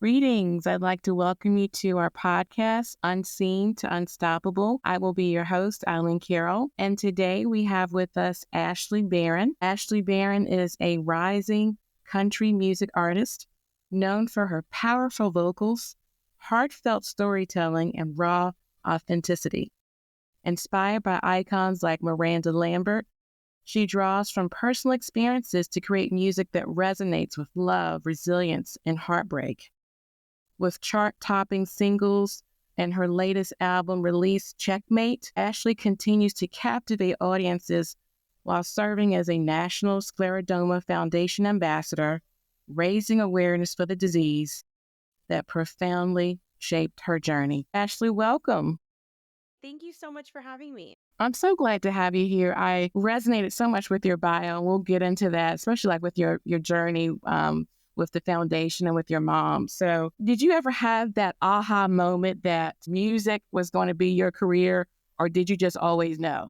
Greetings. I'd like to welcome you to our podcast, Unseen to Unstoppable. I will be your host, Ilene Carol, and today we have with us Ashley Barron. Ashley Barron is a rising country music artist known for her powerful vocals, heartfelt storytelling, and raw authenticity. Inspired by icons like Miranda Lambert, she draws from personal experiences to create music that resonates with love, resilience, and heartbreak. With chart-topping singles and her latest album release, Checkmate, Ashley continues to captivate audiences while serving as a National Scleroderma Foundation ambassador, raising awareness for the disease that profoundly shaped her journey. Ashley, welcome. Thank you so much for having me. I'm so glad to have you here. I resonated so much with your bio. We'll get into that, especially like with your journey with the foundation and with your mom. So did you ever have that aha moment that music was going to be your career, or did you just always know?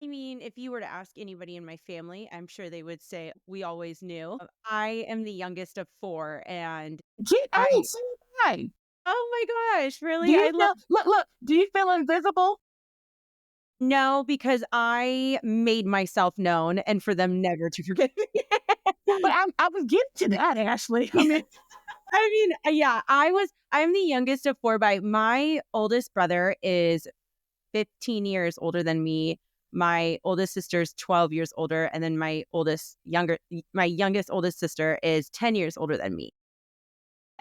I mean, if you were to ask anybody in my family, I'm sure they would say we always knew. I am the youngest of four, and Oh, I, so hi. oh my gosh, Do really? you I love feel, look, do you feel invisible? no, because I made myself known and for them never to forget me. But I was getting to that, Ashley. I mean, Yeah, I'm the youngest of four by my oldest brother is 15 years older than me. My oldest sister's 12 years older, and then my youngest oldest sister is 10 years older than me.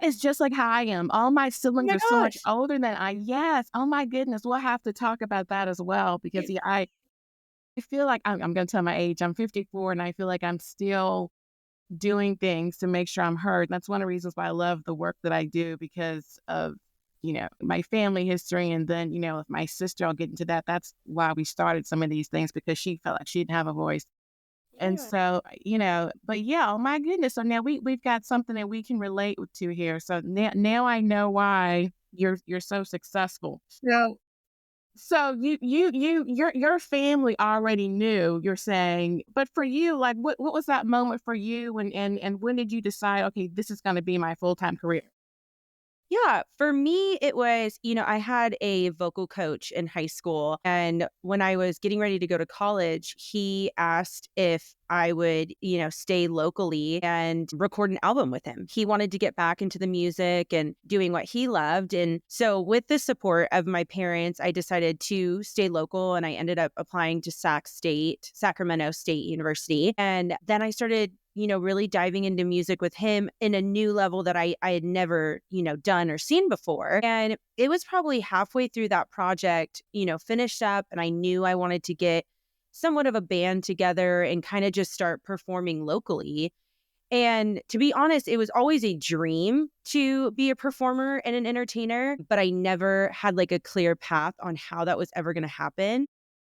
it's just like how I am. All my Oh siblings my are so much gosh. older than I. Yes. Oh my goodness. We'll have to talk about that as well because yeah, I feel like I'm going to tell my age. I'm 54 and I feel like I'm still doing things to make sure I'm heard. And that's one of the reasons why I love the work that I do because of, my family history. And then, with my sister, I'll get into that. That's why we started some of these things because she felt like she didn't have a voice. And Yeah. so, but yeah, oh my goodness. So now we've got something that we can relate to here. So now I know why you're so successful. So your family already knew, you're saying, but for you, like what was that moment for you and when did you decide, okay, this is gonna be my full-time career? Yeah, for me, it was, I had a vocal coach in high school. And when I was getting ready to go to college, he asked if I would, stay locally and record an album with him. He wanted to get back into the music and doing what he loved. And so, with the support of my parents, I decided to stay local and I ended up applying to Sacramento State University. And then I started really diving into music with him in a new level that I had never, done or seen before. And it was probably halfway through that project, finished up, and I knew I wanted to get somewhat of a band together and kind of just start performing locally. And to be honest, it was always a dream to be a performer and an entertainer, but I never had like a clear path on how that was ever going to happen.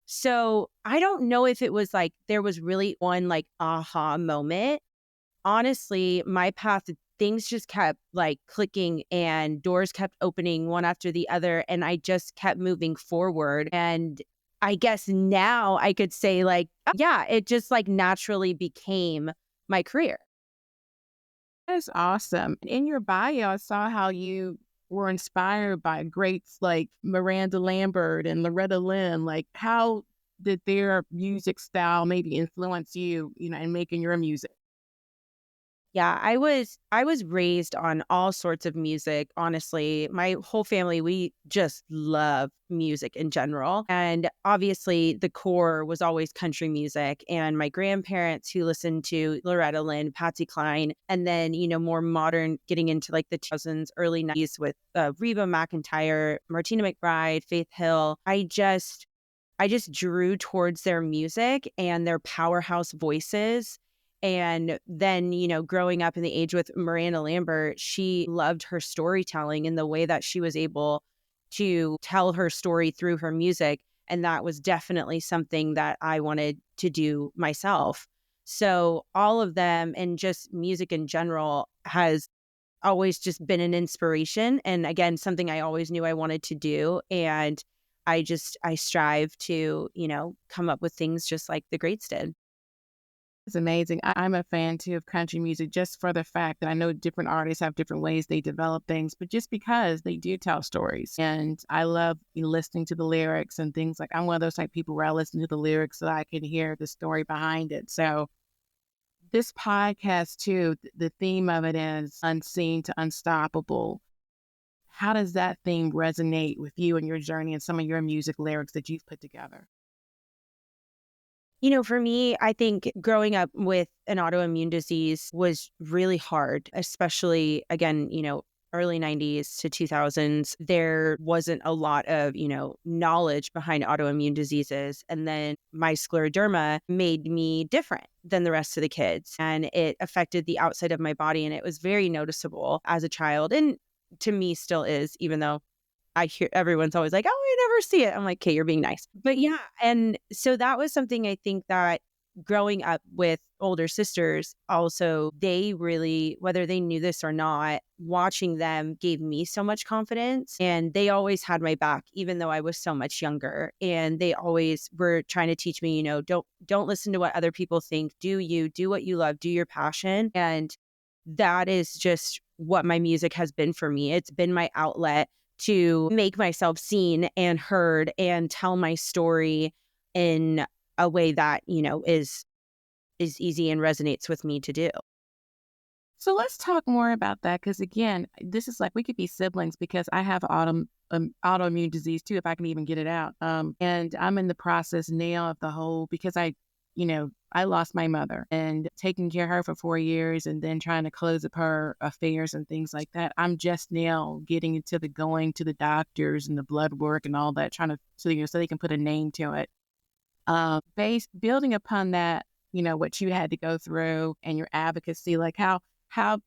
So I don't know if it was like there was really one like aha moment. Honestly, my path, things just kept like clicking and doors kept opening one after the other. And I just kept moving forward. And I guess now I could say, like, yeah, it just like naturally became my career. That's awesome. In your bio, I saw how you were inspired by greats like Miranda Lambert and Loretta Lynn. Like, how did their music style maybe influence you, in making your music? Yeah, I was raised on all sorts of music, honestly. My whole family, we just love music in general. And obviously the core was always country music. And my grandparents who listened to Loretta Lynn, Patsy Cline, and then, more modern, getting into like the 2000s, early 90s with Reba McEntire, Martina McBride, Faith Hill. I just drew towards their music and their powerhouse voices. And then, growing up in the age with Miranda Lambert, she loved her storytelling and the way that she was able to tell her story through her music. And that was definitely something that I wanted to do myself. So, all of them and just music in general has always just been an inspiration. And again, something I always knew I wanted to do. And I strive to, come up with things just like the greats did. It's amazing. I'm a fan too of country music just for the fact that I know different artists have different ways they develop things, but just because they do tell stories. And I love listening to the lyrics and things like I'm one of those type of people where I listen to the lyrics so that I can hear the story behind it. So this podcast too, the theme of it is unseen to unstoppable. How does that theme resonate with you and your journey and some of your music lyrics that you've put together? For me, I think growing up with an autoimmune disease was really hard, especially again, early 90s to 2000s. There wasn't a lot of, knowledge behind autoimmune diseases. And then my scleroderma made me different than the rest of the kids. And it affected the outside of my body. And it was very noticeable as a child. And to me still is, even though I hear everyone's always like, "Oh, I never see it." I'm like, "Okay, you're being nice." But yeah, and so that was something I think that growing up with older sisters, also, they really, whether they knew this or not, watching them gave me so much confidence. And they always had my back, even though I was so much younger. And they always were trying to teach me, don't listen to what other people think. Do what you love, do your passion. And that is just what my music has been for me. It's been my outlet to make myself seen and heard and tell my story in a way that, is easy and resonates with me to do. So let's talk more about that because again, this is like we could be siblings because I have autoimmune disease too, if I can even get it out. And I'm in the process now of the whole because I lost my mother and taking care of her for 4 years and then trying to close up her affairs and things like that. I'm just now getting into the going to the doctors and the blood work and all that, trying to so they can put a name to it. Building upon that, what you had to go through and your advocacy, like how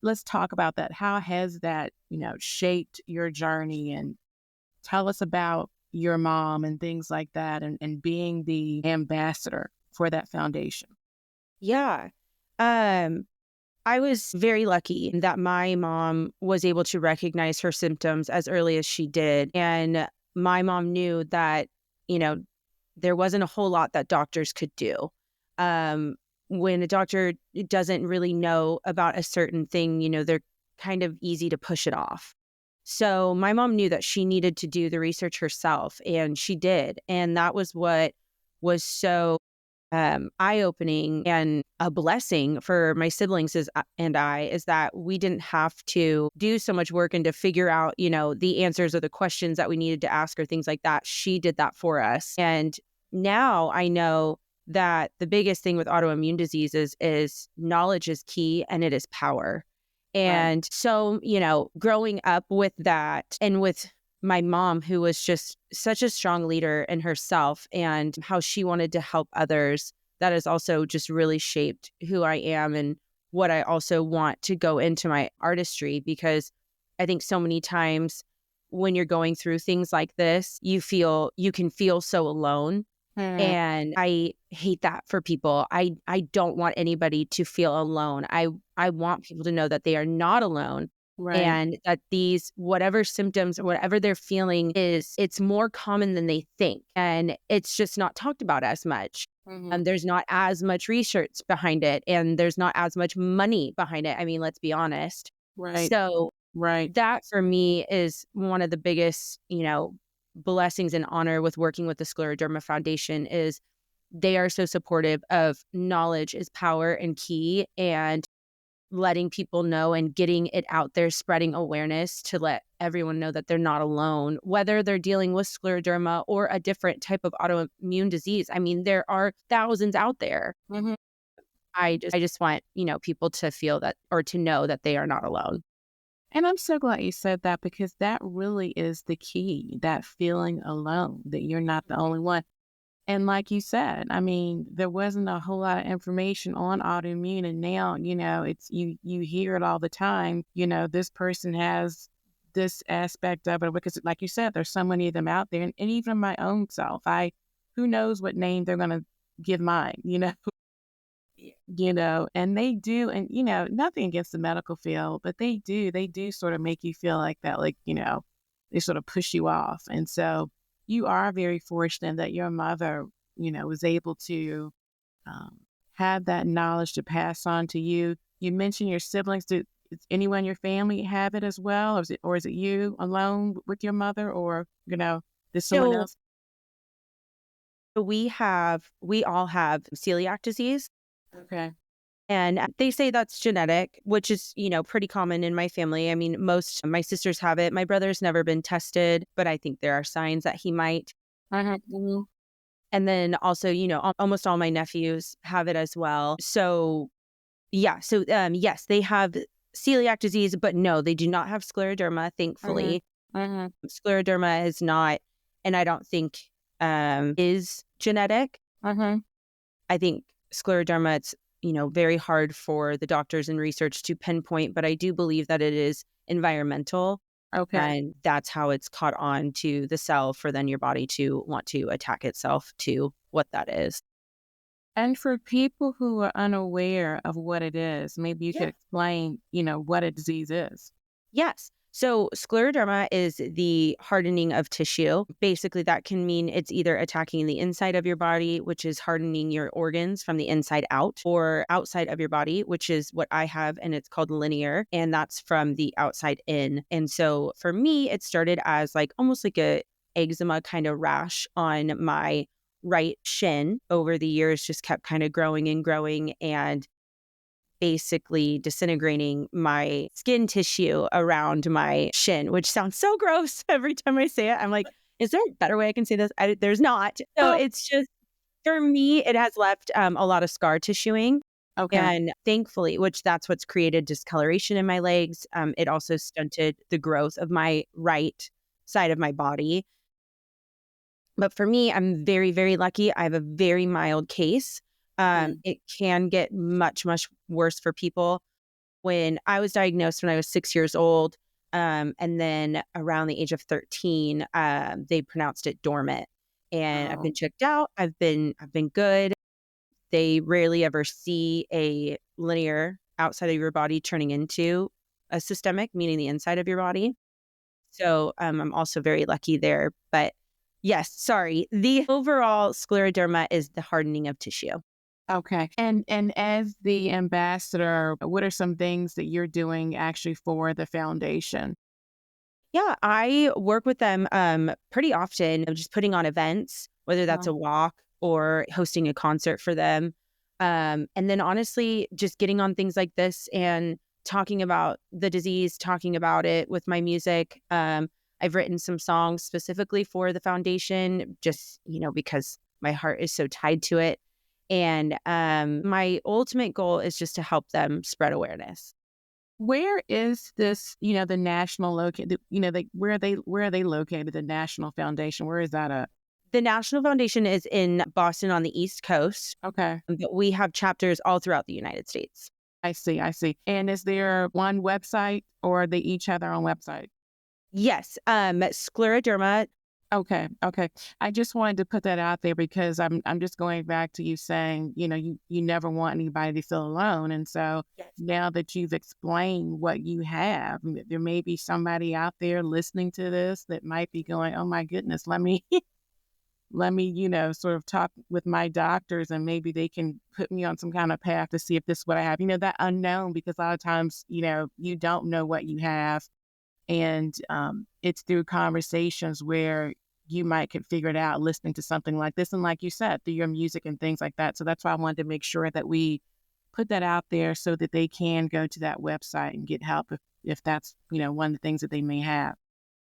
let's talk about that. How has that, shaped your journey and tell us about your mom and things like that and being the ambassador for that foundation. Yeah. Um, I was very lucky that my mom was able to recognize her symptoms as early as she did. And my mom knew that, you know, there wasn't a whole lot that doctors could do. Um, when a doctor doesn't really know about a certain thing, they're kind of easy to push it off. So my mom knew that she needed to do the research herself, and she did. And that was what was so eye-opening and a blessing for my siblings and I is that we didn't have to do so much work and to figure out, the answers or the questions that we needed to ask or things like that. She did that for us. And now I know that the biggest thing with autoimmune diseases is knowledge is key and it is power. Right. And so, growing up with that and with my mom, who was just such a strong leader in herself and how she wanted to help others, that has also just really shaped who I am and what I also want to go into my artistry. Because I think so many times when you're going through things like this, you can feel so alone. Hmm. And I hate that for people. I don't want anybody to feel alone. I want people to know that they are not alone Right. and that these whatever symptoms or whatever they're feeling it's more common than they think. And it's just not talked about as much. Hmm. There's not as much research behind it and there's not as much money behind it. I mean, let's be honest. Right. So Right. that for me is one of the biggest, blessings and honor with working with the Scleroderma Foundation is they are so supportive of knowledge is power and key and letting people know and getting it out there, spreading awareness to let everyone know that they're not alone, whether they're dealing with scleroderma or a different type of autoimmune disease. I mean, there are thousands out there. Hmm. I just want, people to feel that or to know that they are not alone. And I'm so glad you said that because that really is the key, that feeling alone, that you're not the only one. And like you said, I mean, there wasn't a whole lot of information on autoimmune. And now, it's you hear it all the time, this person has this aspect of it because like you said, there's so many of them out there. And even my own self, who knows what name they're gonna give mine, and they do, and nothing against the medical field, but they do sort of make you feel like that, like, they sort of push you off. And so you are very fortunate that your mother, was able to um, have that knowledge to pass on to you? You mentioned your siblings. Did anyone in your family have it as well? Or is it you alone with your mother, or, did someone So else? we all have celiac disease. Okay. And they say that's genetic, which is, pretty common in my family. I mean, most of my sisters have it. My brother's never been tested, but I think there are signs that he might. Mhm. And then also, almost all my nephews have it as well. So, yeah. So, yes, they have celiac disease, but no, they do not have scleroderma, Mhm. thankfully. Mhm. Scleroderma is not, and I don't think is genetic. Mhm. I think scleroderma, it's, very hard for the doctors and research to pinpoint, but I do believe that it is environmental, Okay. and that's how it's caught on to the cell for then your body to want to attack itself to what that is. And for people who are unaware of what it is, maybe you Yeah. could explain, what a disease is. Yes. So scleroderma is the hardening of tissue. Basically, that can mean it's either attacking the inside of your body, which is hardening your organs from the inside out, or outside of your body, which is what I have, and it's called linear, and that's from the outside in. And so for me, it started as like almost like a eczema kind of rash on my right shin. Over the years, just kept kind of growing and growing, and basically disintegrating my skin tissue around my shin, which sounds so gross every time I say it. I'm like, is there a better way I can say this? There's not. So Oh, it's just, for me, it has left a lot of scar tissuing. okay. And thankfully, which that's what's created discoloration in my legs. It also stunted the growth of my right side of my body. But for me, I'm very, very lucky. I have a very mild case. Mhm. It can get much, much worse for people. When I was diagnosed when I was 6 years old, and then around the age of 13, they pronounced it dormant. And I've Oh, been checked out. I've been good. They rarely ever see a linear outside of your body turning into a systemic, meaning the inside of your body. So I'm also very lucky there. But yes, sorry. The overall scleroderma is the hardening of tissue. okay. And as the ambassador, what are some things that you're doing actually for the foundation? Yeah, I work with them pretty often of just putting on events, whether that's Oh, a walk or hosting a concert for them. And then honestly, just getting on things like this and talking about the disease, talking about it with my music. I've written some songs specifically for the foundation, just, because my heart is so tied to it. And my ultimate goal is just to help them spread awareness. where is this, the national located, where are they located, the National Foundation? Where is that at? The National Foundation is in Boston on the East Coast, Okay. but we have chapters all throughout the United States. I see. I see. And is there one website, or they each have their own website? Yes, scleroderma. Okay, okay. I just wanted to put that out there because I'm just going back to you saying, you never want anybody to feel alone. And so Yes. now that you've explained what you have, there may be somebody out there listening to this that might be going, "Oh my goodness, let me let me, sort of talk with my doctors, and maybe they can put me on some kind of path to see if this is what I have." That unknown, because a lot of times, you don't know what you have, and it's through conversations where you might could figure it out listening to something like this. And like you said, through your music and things like that. So that's why I wanted to make sure that we put that out there so that they can go to that website and get help if that's, one of the things that they may have.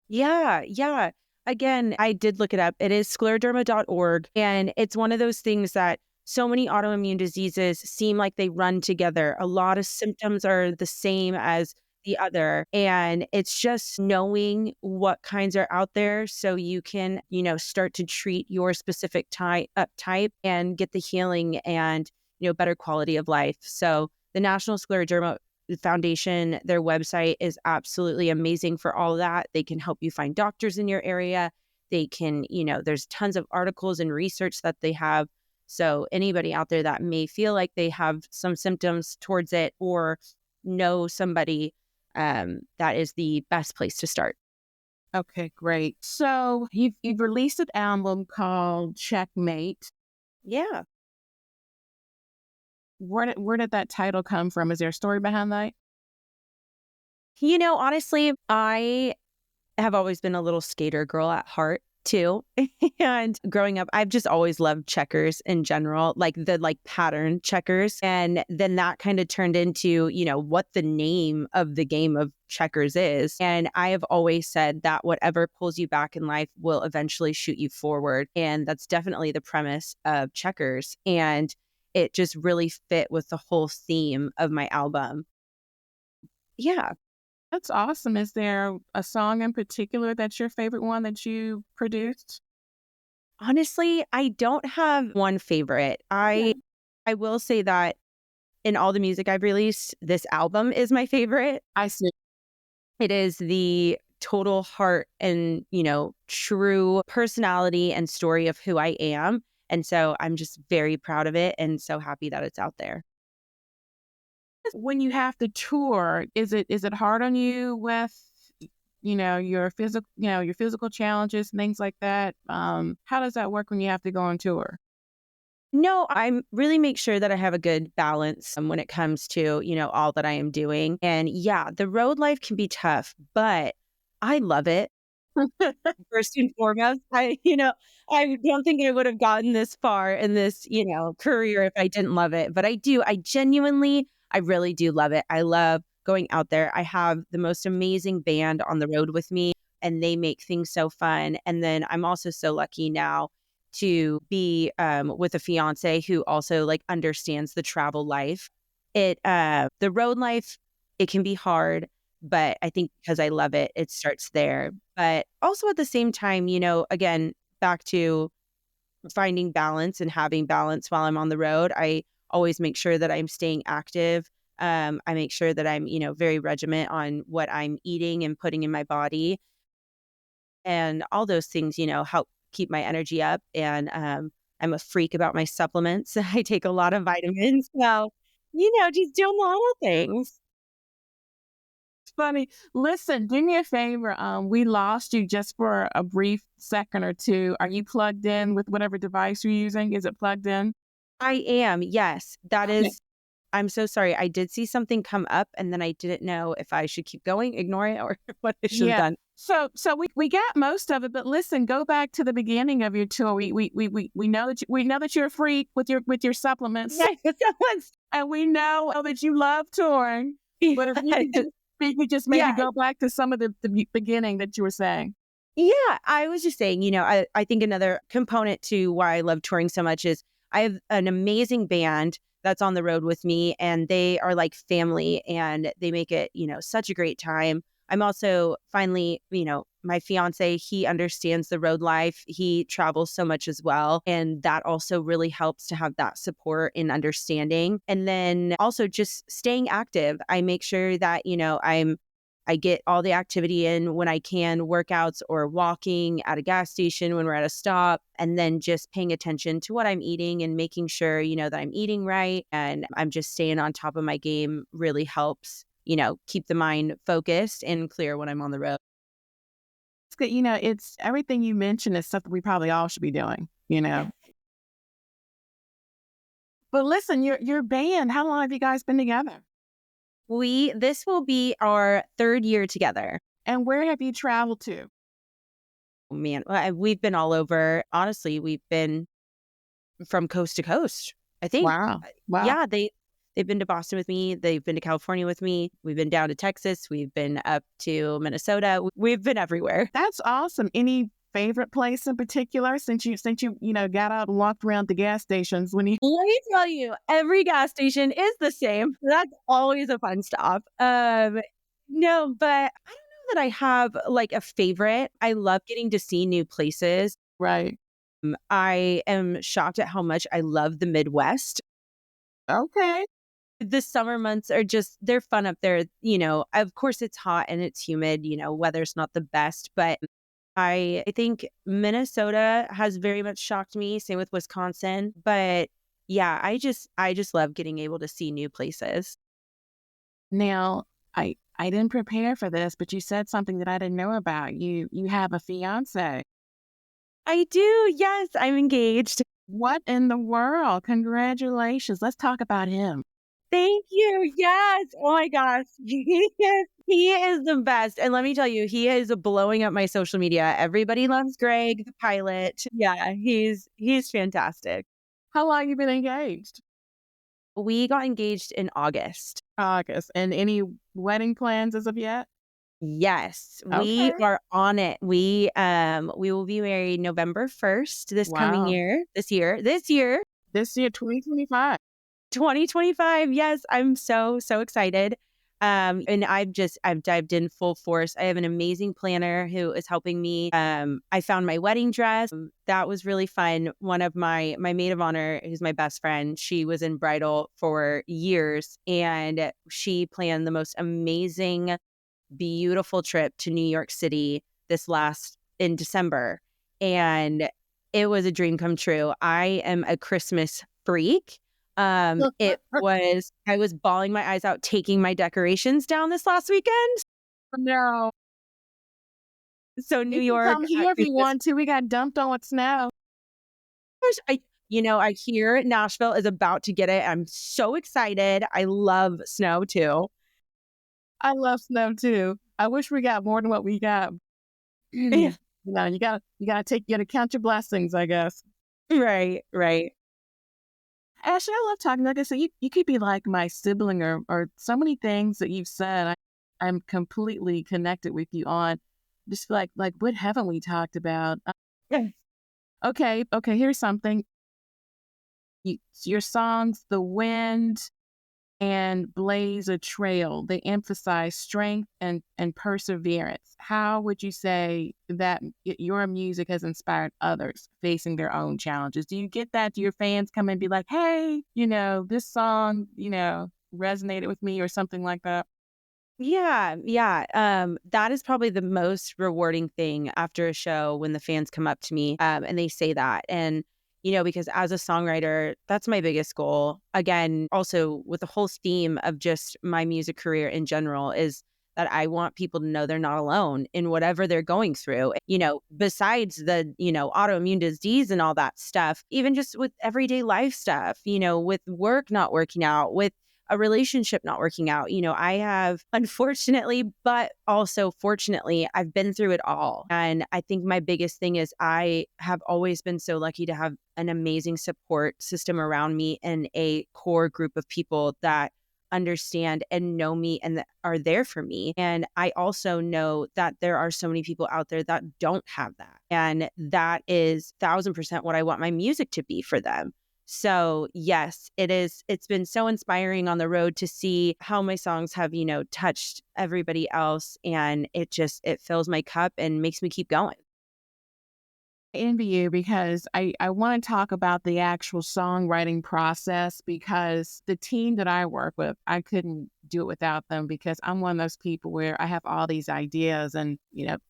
Yeah, yeah. Again, I did look it up. It is scleroderma.org. And it's one of those things that so many autoimmune diseases seem like they run together. A lot of symptoms are the same as the other. And it's just knowing what kinds are out there so you can, start to treat your specific type and get the healing and, better quality of life. So the National Scleroderma Foundation, their website is absolutely amazing for all that. They can help you find doctors in your area. They can, there's tons of articles and research that they have. So anybody out there that may feel like they have some symptoms towards it or know somebody, that is the best place to start. Okay, great. So you've released an album called Checkmate. Yeah. Where did that title come from? Is there a story behind that? Honestly, I have always been a little skater girl at heart too. And growing up, I've just always loved checkers in general, like the pattern checkers. And then that kind of turned into, what the name of the game of checkers is. And I have always said that whatever pulls you back in life will eventually shoot you forward. And that's definitely the premise of checkers. And it just really fit with the whole theme of my album. Yeah. That's awesome. Is there a song in particular that's your favorite one that you produced? Honestly, I don't have one favorite. I Okay. I will say that in all the music I've released, this album is my favorite. I see. It is the total heart and, true personality and story of who I am. And so I'm just very proud of it and so happy that it's out there. When you have to tour, is it hard on you with your physical challenges, things like that? How does that work when you have to go on tour? No, I really make sure that I have a good balance when it comes to, all that I am doing. And yeah, the road life can be tough, but I love it. First and foremost, I don't think I would have gotten this far in this, career if I didn't love it. But I do. I really do love it. I love going out there. I have the most amazing band on the road with me, and they make things so fun. And then I'm also so lucky now to be with a fiance who also understands the travel life. The road life, it can be hard, but I think because I love it, it starts there. But also at the same time, again, back to finding balance and having balance while I'm on the road. I always make sure that I'm staying active. I make sure that I'm, very regiment on what I'm eating and putting in my body. And all those things, help keep my energy up. And I'm a freak about my supplements. I take a lot of vitamins. So, just doing a lot of things. It's funny. Listen, do me a favor. We lost you just for a brief second or two. Are you plugged in with whatever device you're using? Is it plugged in? I am. Yes, that Okay. is. I'm so sorry. I did see something come up and then I didn't know if I should keep going, ignore it, or what I should have Yeah. done. So we got most of it, but listen, go back to the beginning of your tour. We know that you're a freak with your supplements, Yes, that was. and we know that you love touring. But if you could just maybe Yeah. go back to some of the beginning that you were saying. Yeah, I was just saying, I think another component to why I love touring so much is I have an amazing band that's on the road with me, and they are like family and they make it, such a great time. I'm also finally, my fiance, he understands the road life. He travels so much as well. And that also really helps to have that support and understanding. And then also just staying active. I make sure that, I get all the activity in when I can, workouts or walking at a gas station when we're at a stop, and then just paying attention to what I'm eating and making sure, that I'm eating right. And I'm just staying on top of my game really helps, keep the mind focused and clear when I'm on the road. It's good. It's everything you mentioned is something we probably all should be doing. But listen, your band, how long have you guys been together? This will be our third year together. And where have you traveled to? Oh, man, we've been all over. Honestly, we've been from coast to coast. I think, Wow. Wow. yeah, they've been to Boston with me. They've been to California with me. We've been down to Texas. We've been up to Minnesota. We've been everywhere. That's awesome. Any favorite place in particular since you got out and walked around the gas stations when you Let me tell you, every gas station is the same. That's always a fun stop. No, but I don't know that I have a favorite. I love getting to see new places. right. I am shocked at how much I love the Midwest. Okay. The summer months are they're fun up there. Of course it's hot and it's humid, weather's not the best, but I think Minnesota has very much shocked me. Same with Wisconsin. But yeah, I just love getting able to see new places. Now, I didn't prepare for this, but you said something that I didn't know about. You have a fiance. I do, yes, I'm engaged. What in the world? Congratulations. Let's talk about him. Thank you. Yes. Oh my gosh. He is the best. And let me tell you, he is blowing up my social media. Everybody loves Greg, the pilot. Yeah, he's fantastic. How long you been engaged? We got engaged in August. August. And any wedding plans as of yet? Yes, we Okay. are on it. We will be married November 1st this coming Wow. year. This year, This year, 2025. 2025. Yes, I'm so excited. And I've dived in full force. I have an amazing planner who is helping me. I found my wedding dress. That was really fun. One of my maid of honor, who's my best friend, she was in bridal for years and she planned the most amazing, beautiful trip to New York City this last in December. And it was a dream come true. I am a Christmas freak. I was bawling my eyes out taking my decorations down this last weekend. No. So New You can York come at here if you Christmas, want to. We got dumped on with snow. I hear Nashville is about to get it. I'm so excited. I love snow too. I love snow too. I wish we got more than what we got. You know, you gotta count your blessings, I guess. Right. Ashley, I love talking. Like I said, you could be like my sibling or so many things that you've said. I'm completely connected with you on. Just like what haven't we talked about? Yeah. Okay. Here's something. Your songs, "The Wind" and "Blaze a Trail," they emphasize strength and perseverance. How would you say that your music has inspired others facing their own challenges? Do you get that? Do your fans come and be like, "Hey, this song, resonated with me," or something like that? Yeah. That is probably the most rewarding thing after a show when the fans come up to me and they say that. And, because as a songwriter, that's my biggest goal. Again, also with the whole theme of just my music career in general is that I want people to know they're not alone in whatever they're going through. Besides the, autoimmune disease and all that stuff, even just with everyday life stuff, with work not working out, with a relationship not working out. I have, unfortunately, but also fortunately, I've been through it all. And I think my biggest thing is I have always been so lucky to have an amazing support system around me and a core group of people that understand and know me and that are there for me. And I also know that there are so many people out there that don't have that. And that is 1,000% what I want my music to be for them. So yes, it is. It's been so inspiring on the road to see how my songs have, touched everybody else. And it fills my cup and makes me keep going. Envy you because I want to talk about the actual songwriting process because the team that I work with, I couldn't do it without them because I'm one of those people where I have all these ideas and,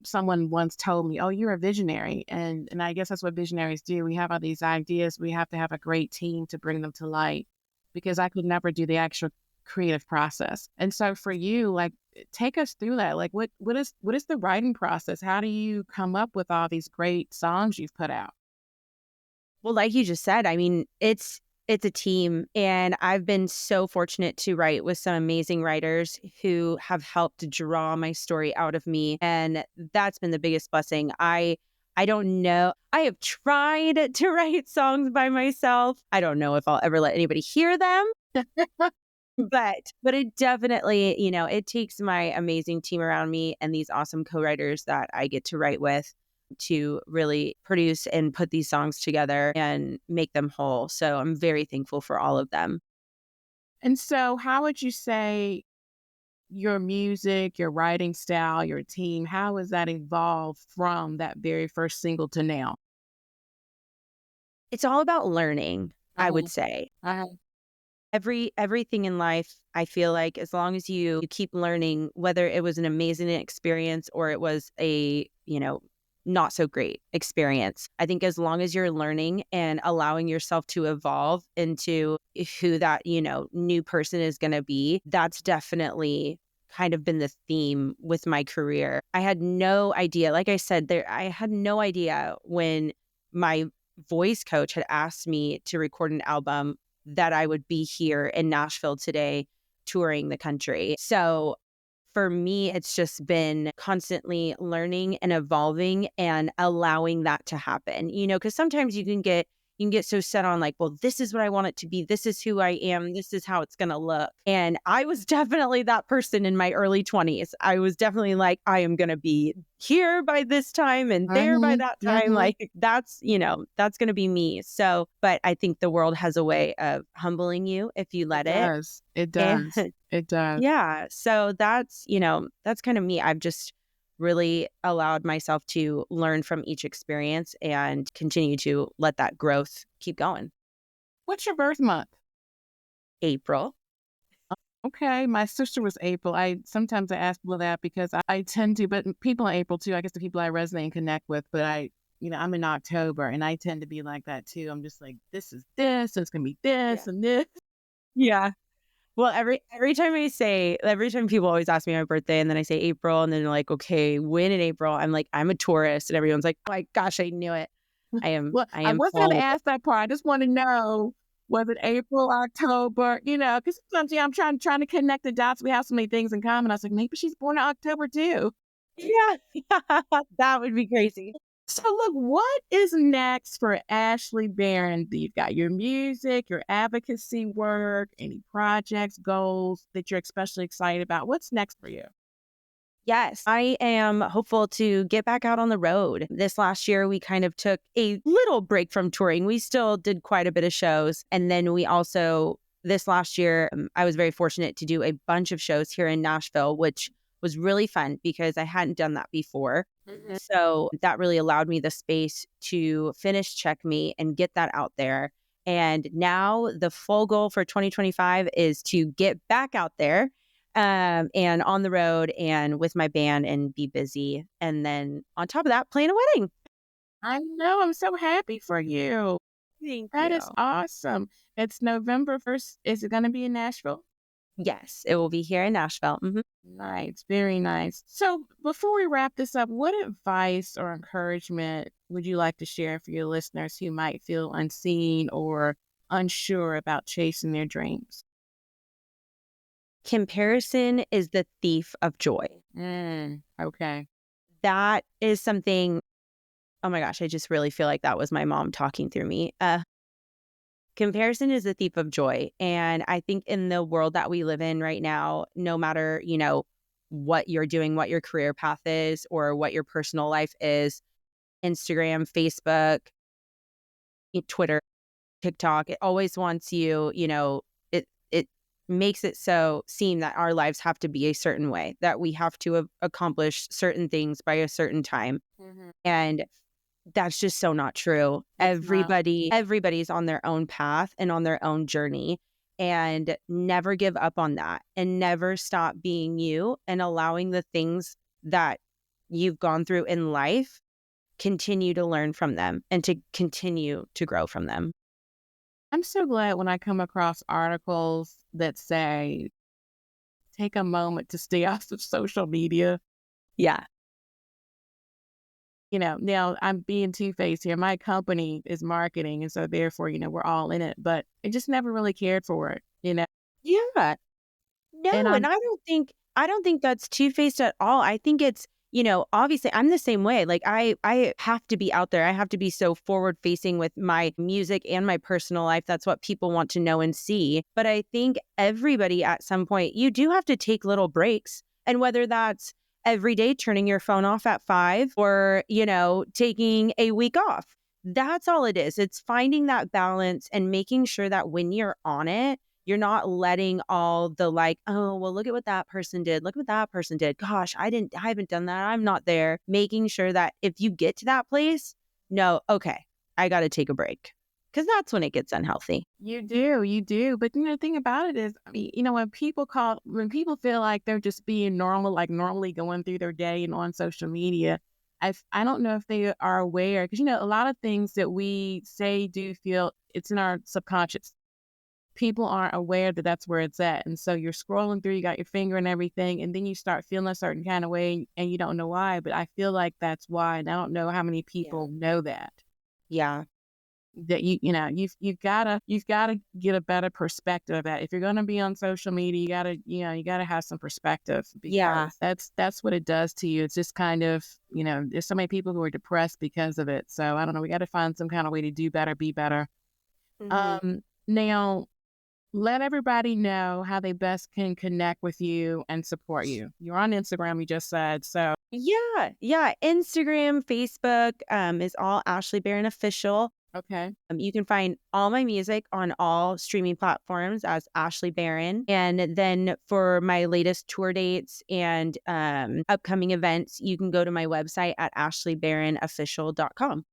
someone once told me, "Oh, you're a visionary." And I guess that's what visionaries do. We have all these ideas. We have to have a great team to bring them to light because I could never do the actual creative process. And so for you, like take us through that. Like what is the writing process? How do you come up with all these great songs you've put out? Well, like you just said, I mean, it's a team and I've been so fortunate to write with some amazing writers who have helped draw my story out of me and that's been the biggest blessing. I don't know. I have tried to write songs by myself. I don't know if I'll ever let anybody hear them. But it definitely, it takes my amazing team around me and these awesome co-writers that I get to write with to really produce and put these songs together and make them whole. So I'm very thankful for all of them. And so how would you say your music, your writing style, your team, how has that evolved from that very first single to now? It's all about learning, I would Uh-huh. say. Uh-huh. Everything in life, I feel like as long as you keep learning, whether it was an amazing experience or it was a, not so great experience. I think as long as you're learning and allowing yourself to evolve into who that, new person is going to be, that's definitely kind of been the theme with my career. I had no idea, like I said, I had no idea when my voice coach had asked me to record an album, that I would be here in Nashville today touring the country. So for me, it's just been constantly learning and evolving and allowing that to happen, because sometimes you can get so set on like, well, this is what I want it to be. This is who I am. This is how it's going to look. And I was definitely that person in my early 20s. I was definitely like, I am going to be here by this time and there by that time. Like that's going to be me. So, but I think the world has a way of humbling you if you let it. It And does. It does. yeah, so that's kind of me. I've just really allowed myself to learn from each experience and continue to let that growth keep going. What's your birth month? April. Okay, my sister was April. Sometimes I ask people that because I tend to, but people in April too. I guess the people I resonate and connect with. But I'm in October, and I tend to be like that too. I'm just like, this is this. It's gonna be this and this. Yeah. Well, every time people always ask me my birthday, and then I say April, and then they're like, okay, when in April? I'm like, I'm a Taurus, and everyone's like, oh my gosh, I knew it. I am. Well, I I am wasn't fall. gonna ask that part. I just want to know, was it April, October? Because sometimes I'm trying to connect the dots. We have so many things in common. I was like, maybe she's born in October too. Yeah, that would be crazy. So look, what is next for Ashley Barron? You've got your music, your advocacy work, any projects, goals that you're especially excited about. What's next for you? Yes, I am hopeful to get back out on the road. This last year, we kind of took a little break from touring. We still did quite a bit of shows. And then this last year, I was very fortunate to do a bunch of shows here in Nashville, which was really fun because I hadn't done that before. Mm-hmm. So that really allowed me the space to finish Checkmate and get that out there. And now the full goal for 2025 is to get back out there and on the road and with my band and be busy. And then on top of that, plan a wedding. I know. I'm so happy for you. Thank That you. is awesome. It's November 1st. Is it going to be in Nashville? Yes, it will be here in Nashville. Nice. Very nice. So before we wrap this up, what advice or encouragement would you like to share for your listeners who might feel unseen or unsure about chasing their dreams? Comparison is the thief of joy. Okay. That is something, oh my gosh, I just really feel like that was my mom talking through me. Comparison is the thief of joy. And I think in the world that we live in right now, no matter, what you're doing, what your career path is, or what your personal life is, Instagram, Facebook, Twitter, TikTok, it always wants you, it makes it so seem that our lives have to be a certain way, that we have to accomplish certain things by a certain time. Mm-hmm. And that's just so not true. Everybody's on their own path and on their own journey, and never give up on that and never stop being you and allowing the things that you've gone through in life, continue to learn from them and to continue to grow from them. I'm so glad when I come across articles that say, take a moment to stay off of social media. Yeah. Now I'm being two-faced here. My company is marketing, and so therefore, we're all in it, but I just never really cared for it. Yeah. No, And and I don't think that's two-faced at all. I think it's, obviously I'm the same way. Like I have to be out there. I have to be so forward facing with my music and my personal life. That's what people want to know and see. But I think everybody at some point, you do have to take little breaks. And whether that's every day turning your phone off at 5 or, taking a week off. That's all it is. It's finding that balance and making sure that when you're on it, you're not letting all the like, oh, well, look at what that person did. Look what that person did. Gosh, I haven't done that. I'm not there. Making sure that if you get to that place, no, okay, I got to take a break, because that's when it gets unhealthy. you do. But the thing about it is, I mean, when people feel like they're just being normal, like normally going through their day and on social media, I don't know if they are aware, because, a lot of things that we say, do, feel, it's in our subconscious. People aren't aware that that's where it's at. And so you're scrolling through, you got your finger and everything, and then you start feeling a certain kind of way and you don't know why. But I feel like that's why. And I don't know how many people know that. Yeah. that you've gotta get a better perspective of that. If you're gonna be on social media, you gotta have some perspective, Yeah. because that's what it does to you. It's just kind of, there's so many people who are depressed because of it. So I don't know, we gotta find some kind of way to do better, be better. Hmm. Now let everybody know how they best can connect with you and support you. You're on Instagram, you just said. So, Yeah. Yeah. Instagram, Facebook, is all Ashley Barron Official. okay. You can find all my music on all streaming platforms as Ashley Barron. And then for my latest tour dates and upcoming events, you can go to my website at ashleybarronofficial.com.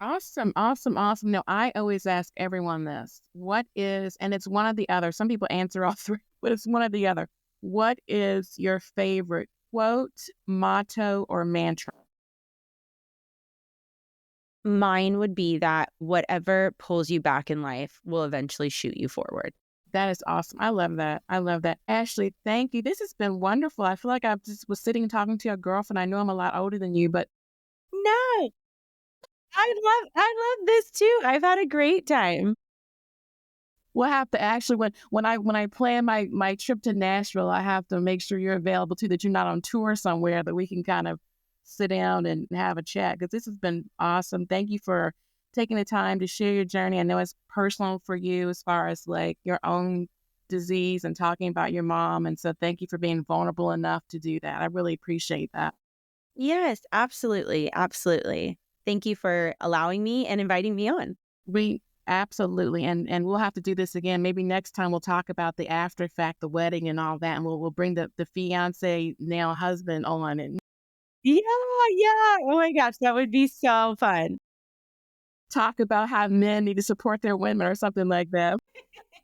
Awesome, awesome, awesome. No, I always ask everyone this. What is, and it's one or the other. Some people answer all three, but it's one or the other. What is your favorite quote, motto, or mantra? Mine would be that whatever pulls you back in life will eventually shoot you forward. That is awesome. I love that. I love that. Ashley, thank you. This has been wonderful. I feel like I just was sitting and talking to a girlfriend. I know I'm a lot older than you, but No, I love this too. I've had a great time. we'll have to actually, when I plan my trip to Nashville, I have to make sure you're available too, that you're not on tour somewhere, that we can kind of sit down and have a chat, because this has been awesome. Thank you for taking the time to share your journey. I know it's personal for you as far as like your own disease and talking about your mom. And so thank you for being vulnerable enough to do that. I really appreciate that. Yes, absolutely. Absolutely. Thank you for allowing me and inviting me on. We absolutely, and we'll have to do this again. Maybe next time we'll talk about the after effect, the wedding and all that, and we'll bring the fiance, now husband, on and Yeah, yeah. Oh my gosh, that would be so fun. talk about how men need to support their women or something like that.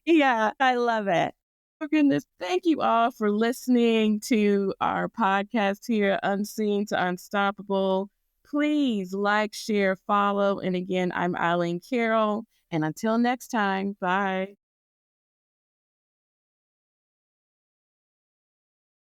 Yeah, I love it. Oh goodness. Thank you all for listening to our podcast here, Unseen to Unstoppable. Please like, share, follow. And again, I'm Ilene Carol. And until next time, bye.